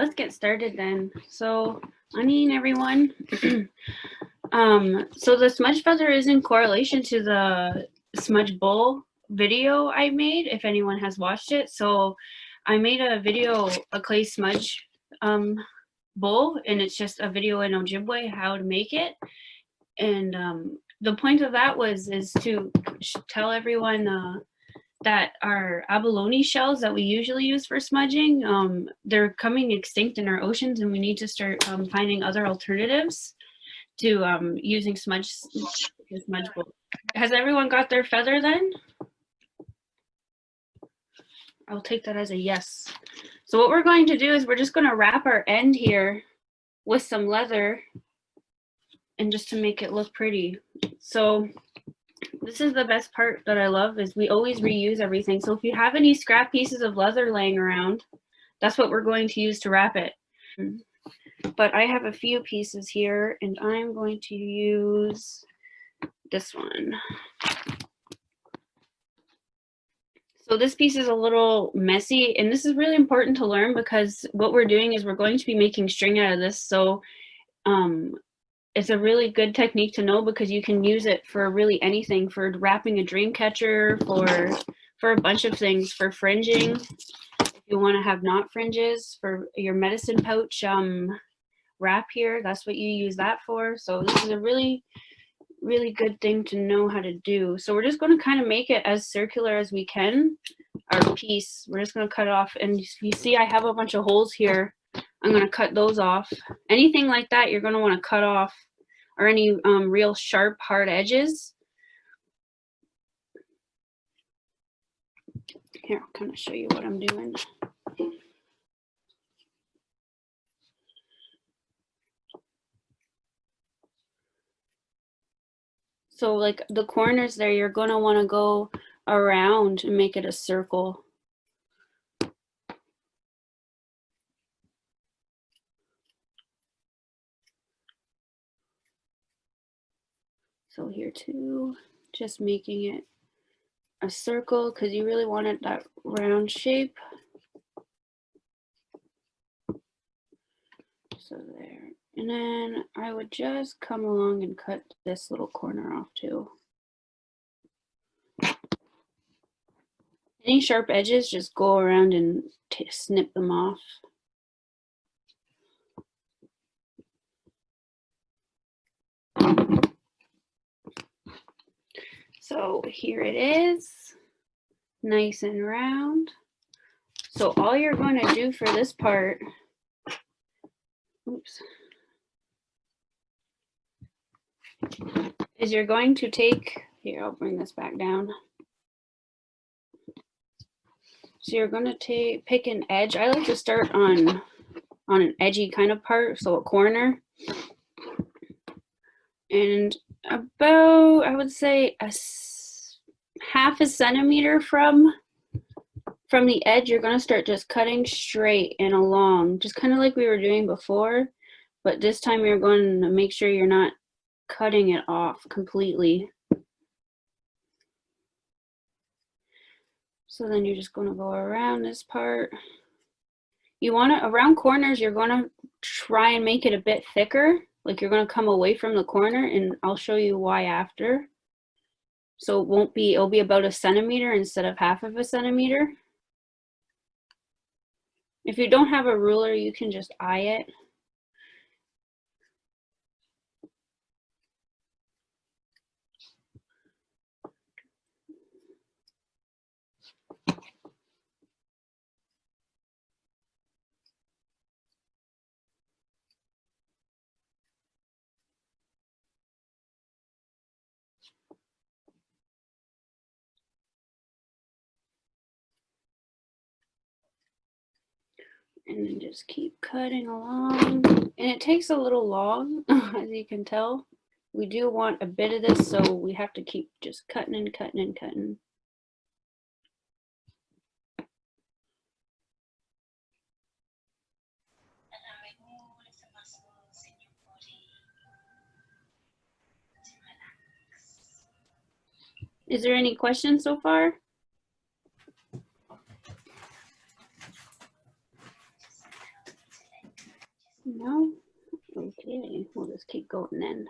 let's get started then. So, everyone. So the smudge feather is in correlation to the smudge bowl video I made, if anyone has watched it. So I made a video, a clay smudge bowl, and it's just a video in Ojibwe how to make it. And the point of that is to tell everyone that our abalone shells that we usually use for smudging, they're coming extinct in our oceans, and we need to start finding other alternatives to using smudge bowl. Has everyone got their feather then? I'll take that as a yes. So what we're going to do is we're just going to wrap our end here with some leather, and just to make it look pretty. So this is the best part that I love, is we always reuse everything. So if you have any scrap pieces of leather laying around, that's what we're going to use to wrap it. But I have a few pieces here, and I'm going to use this one. So this piece is a little messy, and this is really important to learn, because what we're doing is we're going to be making string out of this. So it's a really good technique to know, because you can use it for really anything, for wrapping a dream catcher, for a bunch of things, for fringing. If you want to have knot fringes for your medicine pouch wrap here, that's what you use that for. So this is a really, really good thing to know how to do. So we're just going to kind of make it as circular as we can, our piece. We're just going to cut it off, and you see I have a bunch of holes here. I'm going to cut those off. Anything like that you're going to want to cut off, or any real sharp, hard edges. Here, I'll kind of show you what I'm doing. So like the corners there, you're going to want to go around and make it a circle. So here too, just making it a circle, because you really wanted that round shape. So there. And then I would just come along and cut this little corner off too. Any sharp edges, just go around and snip them off. So here it is, nice and round. So all you're going to do for this part, oops, is you're going to take, here, I'll bring this back down. So you're going to pick an edge. I like to start on an edgy kind of part, so a corner. And about, I would say, half a centimeter from the edge, you're going to start just cutting straight and along, just kind of like we were doing before, but this time you're going to make sure you're not cutting it off completely. So then you're just going to go around this part. You want to, around corners, you're going to try and make it a bit thicker, like you're going to come away from the corner, and I'll show you why after. So it won't be, it'll be about a centimeter instead of half of a centimeter. If you don't have a ruler, you can just eye it. And then just keep cutting along. And it takes a little long, as you can tell. We do want a bit of this, so we have to keep just cutting and cutting and cutting. Is there any questions so far? No? Okay, we'll just keep going then.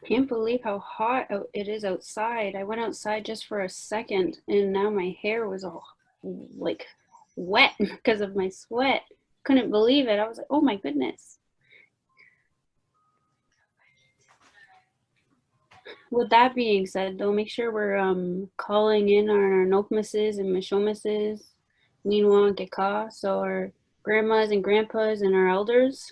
Can't believe how hot it is outside. I went outside just for a second and now my hair was all like wet because of my sweat. Couldn't believe it. I was like, oh my goodness. With that being said, though, make sure we're calling in our Nokmases and Mishomases, Minwa and Geka, so our grandmas and grandpas and our elders.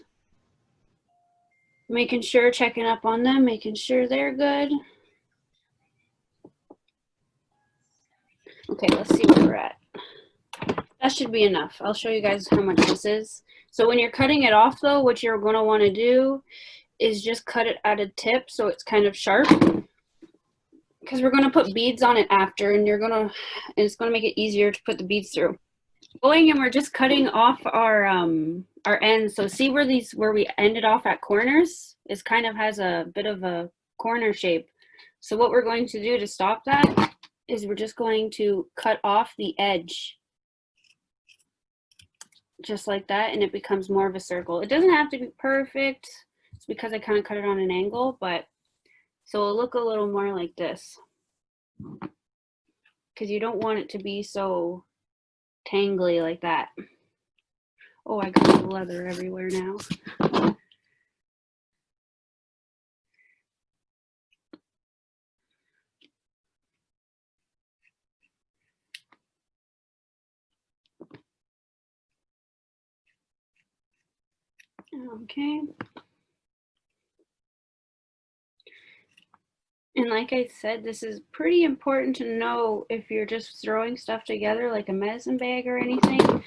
Making sure, checking up on them, making sure they're good. Okay, let's see where we're at. That should be enough. I'll show you guys how much this is. So when you're cutting it off though, what you're gonna wanna do is just cut it at a tip so it's kind of sharp. Because we're gonna put beads on it after and it's gonna make it easier to put the beads through. Going and we're just cutting off our ends. So see where we ended off at corners? It kind of has a bit of a corner shape. So what we're going to do to stop that is we're just going to cut off the edge. Just like that, and it becomes more of a circle. It doesn't have to be perfect. It's because I kind of cut it on an angle, but so it'll look a little more like this. Because you don't want it to be so tangly like that. Oh, I got the leather everywhere now. Okay. And like I said, this is pretty important to know if you're just throwing stuff together like a medicine bag or anything,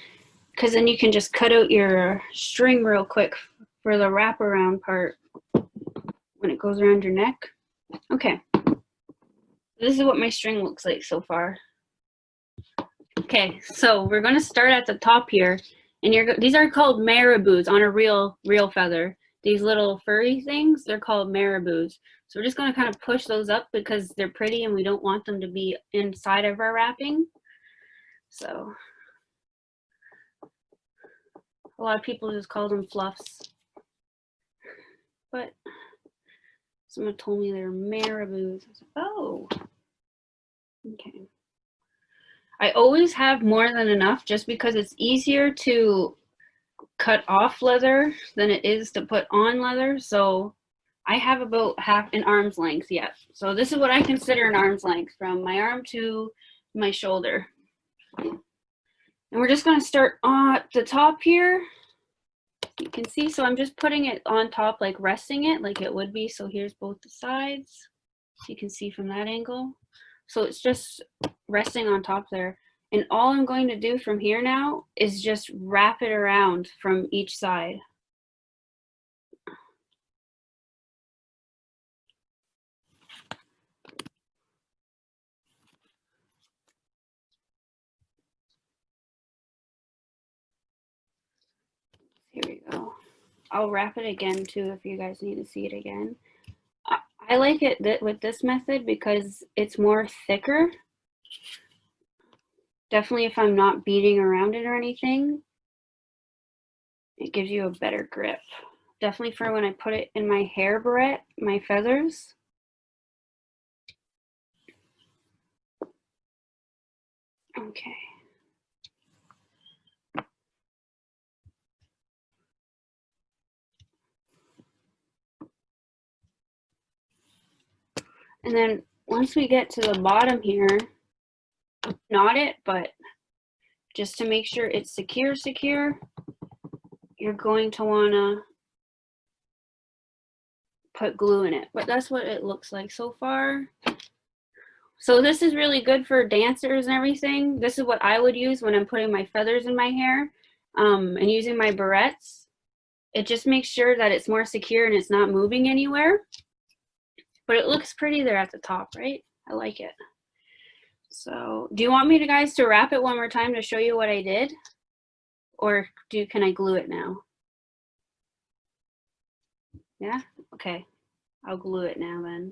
because then you can just cut out your string real quick for the wraparound part when it goes around your neck. Okay. This is what my string looks like so far. Okay, so we're going to start at the top here, and these are called marabous on a real feather. These little furry things, they're called marabous. So we're just going to kind of push those up because they're pretty and we don't want them to be inside of our wrapping. So a lot of people just call them fluffs, but someone told me they're marabous. I was like, oh, okay. I always have more than enough just because it's easier to cut off leather than it is to put on leather. So I have about half an arm's length yet. So this is what I consider an arm's length from my arm to my shoulder. And we're just going to start at the top here. You can see, so I'm just putting it on top, like resting it like it would be. So here's both the sides. You can see from that angle. So it's just resting on top there. And all I'm going to do from here now is just wrap it around from each side. Here we go. I'll wrap it again too if you guys need to see it again. I like it with this method because it's more thicker. Definitely if I'm not beating around it or anything, it gives you a better grip. Definitely for when I put it in my hair barrette, my feathers. Okay. And then once we get to the bottom here, knot it, but just to make sure it's secure, you're going to want to put glue in it. But that's what it looks like so far. So this is really good for dancers and everything. This is what I would use when I'm putting my feathers in my hair and using my barrettes. It just makes sure that it's more secure and it's not moving anywhere. But it looks pretty there at the top, right? I like it. So do you want me to guys to wrap it one more time to show you what I did? Or can I glue it now? Yeah? Okay. I'll glue it now then.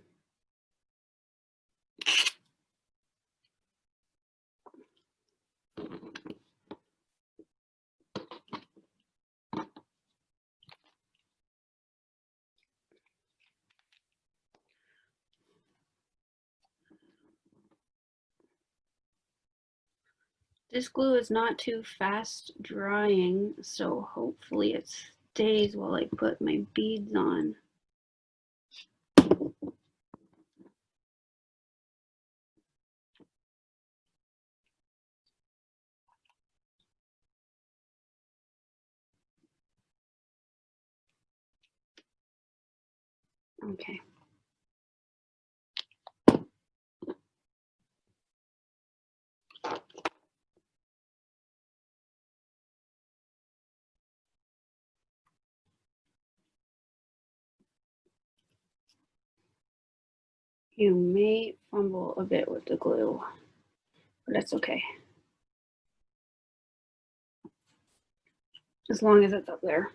This glue is not too fast drying, so hopefully it stays while I put my beads on. Okay. You may fumble a bit with the glue, but that's okay. As long as it's up there.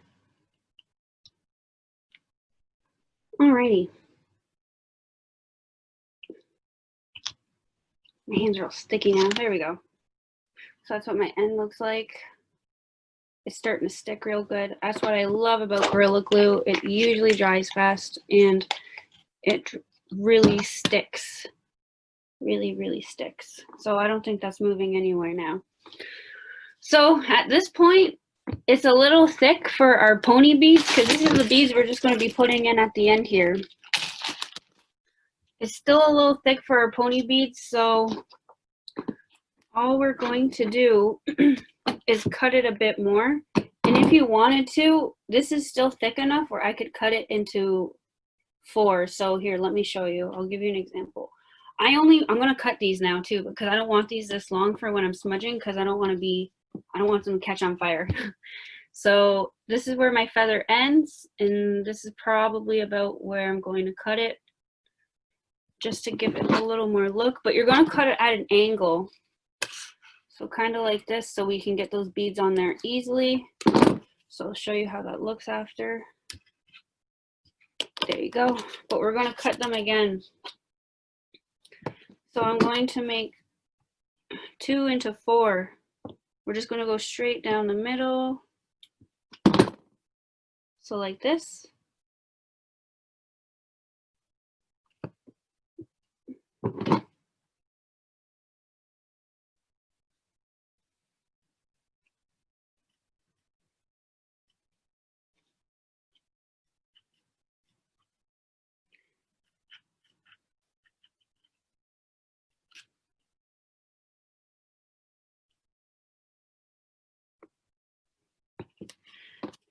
Alrighty. My hands are all sticky now. There we go. So that's what my end looks like. It's starting to stick real good. That's what I love about Gorilla Glue. It usually dries fast and it really sticks. Really, really sticks. So I don't think that's moving anywhere now. So at this point, it's a little thick for our pony beads because these are the beads we're just going to be putting in at the end here. It's still a little thick for our pony beads, so all we're going to do is cut it a bit more. And if you wanted to, this is still thick enough where I could cut it into 4. So here, let me show you. I'll give you an example. I'm going to cut these now too because I don't want these this long for when I'm smudging because I don't want them to catch on fire. So this is where my feather ends, and this is probably about where I'm going to cut it just to give it a little more look, but you're going to cut it at an angle. So kind of like this so we can get those beads on there easily. So I'll show you how that looks after. There you go. But we're going to cut them again. So I'm going to make 2 into 4. We're just going to go straight down the middle. So like this.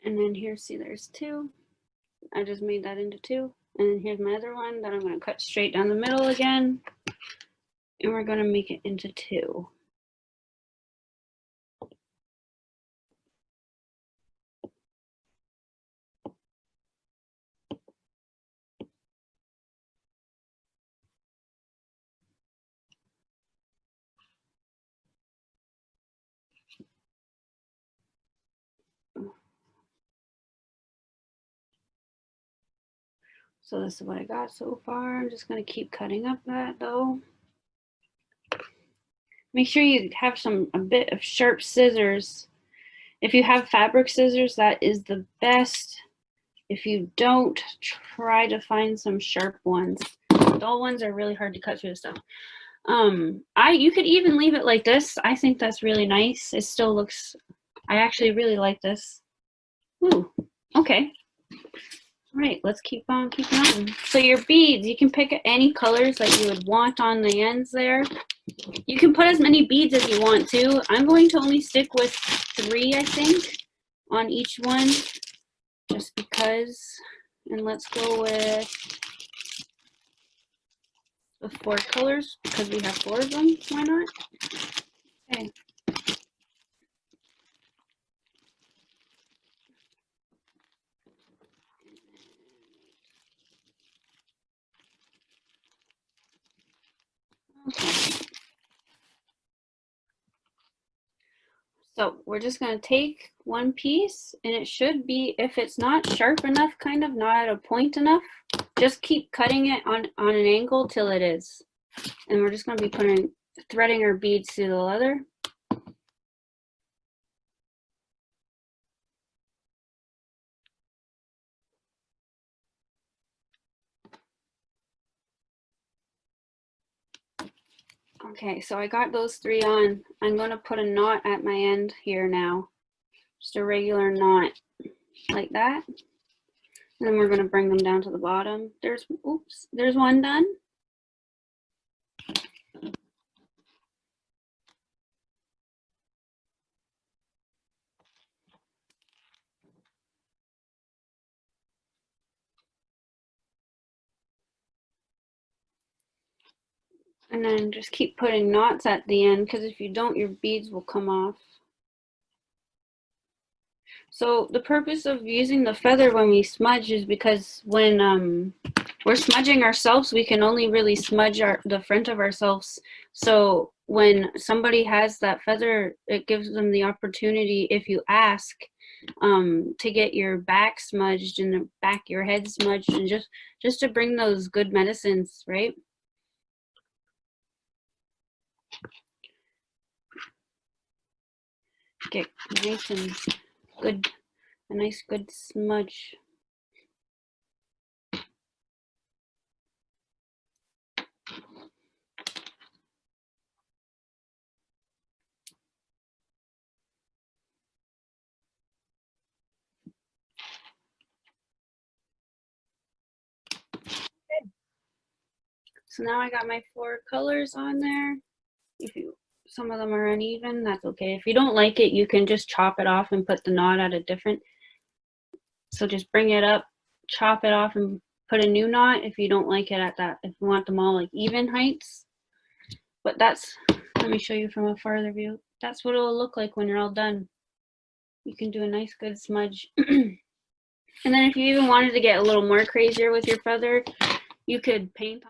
And then here, see, there's 2. I just made that into 2. And then here's my other one that I'm going to cut straight down the middle again. And we're going to make it into 2. So this is what I got so far. I'm just going to keep cutting up that though. Make sure you have a bit of sharp scissors. If you have fabric scissors, that is the best. If you don't, try to find some sharp ones. Dull ones are really hard to cut through the stuff. You could even leave it like this. I think that's really nice. It still looks, I actually really like this. Ooh, okay. All right, let's keep on keeping on. So your beads, you can pick any colors that you would want on the ends there. You can put as many beads as you want to. I'm going to only stick with 3, I think, on each one, just because. And let's go with with 4 colors because we have 4 of them. Why not? Okay. Okay. So we're just going to take one piece, and it should be, if it's not sharp enough, kind of not at a point enough, just keep cutting it on an angle till it is. And we're just going to be threading our beads through the leather. Okay, so I got those 3 on. I'm going to put a knot at my end here now. Just a regular knot like that. And then we're going to bring them down to the bottom. There's one done. And then just keep putting knots at the end, because if you don't, your beads will come off. So the purpose of using the feather when we smudge is because when we're smudging ourselves, we can only really smudge the front of ourselves. So when somebody has that feather, it gives them the opportunity, if you ask, to get your back smudged and the back of your head smudged, and just to bring those good medicines, right? Get nice and good, a nice good smudge. So now I got my 4 colors on there. Some of them are uneven, that's okay. If you don't like it, you can just chop it off and put the knot at a different. So just bring it up, chop it off, and put a new knot if you don't like it at that. If you want them all like even heights. But let me show you from a farther view. That's what it'll look like when you're all done. You can do a nice good smudge. And then if you even wanted to get a little more crazier with your feather, you could paint